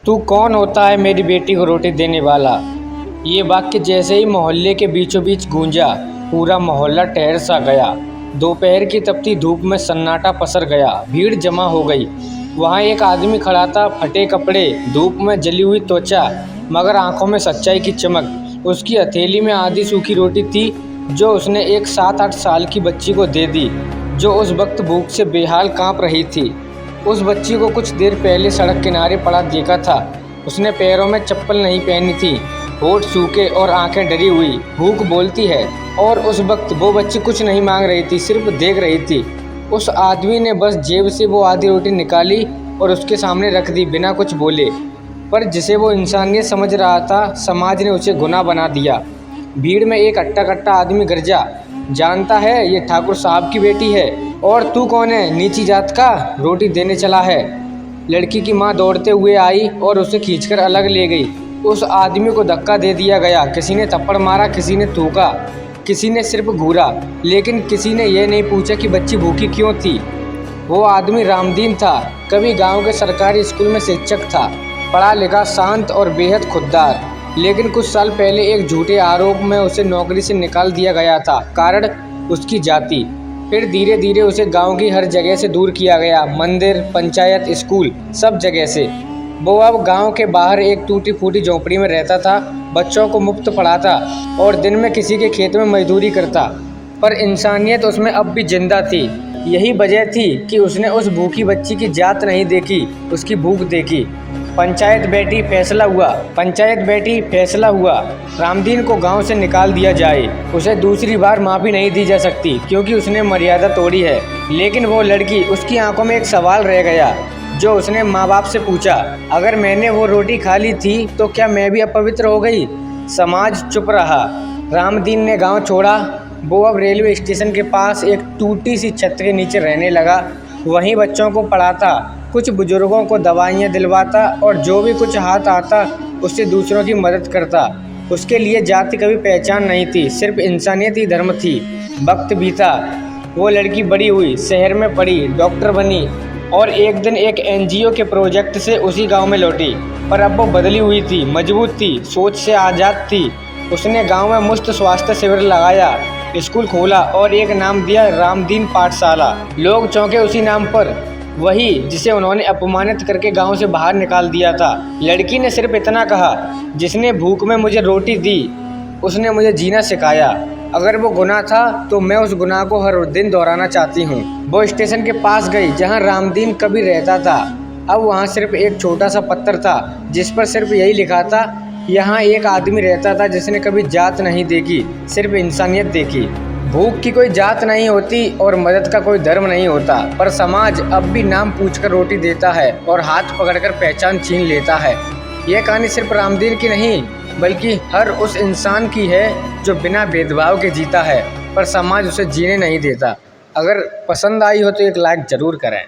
तू कौन होता है मेरी बेटी को रोटी देने वाला। ये वाक्य जैसे ही मोहल्ले के बीचों बीच गूंजा, पूरा मोहल्ला ठहर सा गया। दोपहर की तपती धूप में सन्नाटा पसर गया, भीड़ जमा हो गई। वहाँ एक आदमी खड़ा था, फटे कपड़े, धूप में जली हुई त्वचा, मगर आंखों में सच्चाई की चमक। उसकी हथेली में आधी सूखी रोटी थी, जो उसने एक 7-8 साल की बच्ची को दे दी, जो उस वक्त भूख से बेहाल कांप रही थी। उस बच्ची को कुछ देर पहले सड़क किनारे पड़ा देखा था। उसने पैरों में चप्पल नहीं पहनी थी, होठ सूखे और आंखें डरी हुई। भूख बोलती है। और उस वक्त वो बच्ची कुछ नहीं मांग रही थी, सिर्फ देख रही थी। उस आदमी ने बस जेब से वो आधी रोटी निकाली और उसके सामने रख दी, बिना कुछ बोले। पर जिसे वो इंसानियत समझ रहा था, समाज ने उसे गुनाह बना दिया। भीड़ में एक अट्टा कट्टा आदमी गरजा, जानता है ये ठाकुर साहब की बेटी है। और तू कौन है, नीची जात का, रोटी देने चला है। लड़की की माँ दौड़ते हुए आई और उसे खींचकर अलग ले गई। उस आदमी को धक्का दे दिया गया, किसी ने थप्पड़ मारा, किसी ने थूका, किसी ने सिर्फ घूरा, लेकिन किसी ने यह नहीं पूछा कि बच्ची भूखी क्यों थी। वो आदमी रामदीन था, कभी गांव के सरकारी स्कूल में शिक्षक था, पढ़ा लिखा, शांत और बेहद खुददार। लेकिन कुछ साल पहले एक झूठे आरोप में उसे नौकरी से निकाल दिया गया था, कारण उसकी जाति। फिर धीरे धीरे उसे गांव की हर जगह से दूर किया गया, मंदिर, पंचायत, स्कूल, सब जगह से। वो अब गांव के बाहर एक टूटी फूटी झोंपड़ी में रहता था, बच्चों को मुफ्त पढ़ाता और दिन में किसी के खेत में मजदूरी करता। पर इंसानियत उसमें अब भी जिंदा थी। यही वजह थी कि उसने उस भूखी बच्ची की जात नहीं देखी, उसकी भूख देखी। पंचायत बैठी, फैसला हुआ। रामदीन को गांव से निकाल दिया जाए। उसे दूसरी बार माफ़ी नहीं दी जा सकती, क्योंकि उसने मर्यादा तोड़ी है। लेकिन वो लड़की, उसकी आंखों में एक सवाल रह गया, जो उसने माँ बाप से पूछा, अगर मैंने वो रोटी खा ली थी तो क्या मैं भी अपवित्र हो गई। समाज चुप रहा। रामदीन ने गाँव छोड़ा। वो अब रेलवे स्टेशन के पास एक टूटी सी छत के नीचे रहने लगा। वहीं बच्चों को पढ़ाता, कुछ बुजुर्गों को दवाइयाँ दिलवाता और जो भी कुछ हाथ आता उससे दूसरों की मदद करता। उसके लिए जाति कभी पहचान नहीं थी, सिर्फ इंसानियत ही धर्म थी। वक्त बीता, वो लड़की बड़ी हुई, शहर में पढ़ी, डॉक्टर बनी और एक दिन एक NGO के प्रोजेक्ट से उसी गांव में लौटी। पर अब वो बदली हुई थी, मजबूत थी, सोच से आज़ाद थी। उसने गांव में मुफ्त स्वास्थ्य शिविर लगाया, स्कूल खोला और एक नाम दिया, रामदीन पाठशाला। लोग चौंके उसी नाम पर, वही जिसे उन्होंने अपमानित करके गांव से बाहर निकाल दिया था। लड़की ने सिर्फ इतना कहा, जिसने भूख में मुझे रोटी दी, उसने मुझे जीना सिखाया। अगर वो गुनाह था तो मैं उस गुनाह को हर दिन दोहराना चाहती हूँ। वो स्टेशन के पास गई जहाँ रामदीन कभी रहता था। अब वहाँ सिर्फ एक छोटा सा पत्थर था, जिस पर सिर्फ यही लिखा था, यहाँ एक आदमी रहता था जिसने कभी जात नहीं देखी, सिर्फ इंसानियत देखी। भूख की कोई जात नहीं होती और मदद का कोई धर्म नहीं होता, पर समाज अब भी नाम पूछकर रोटी देता है और हाथ पकड़कर पहचान छीन लेता है। यह कहानी सिर्फ रामदीन की नहीं, बल्कि हर उस इंसान की है जो बिना भेदभाव के जीता है, पर समाज उसे जीने नहीं देता। अगर पसंद आई हो तो एक लाइक ज़रूर करें।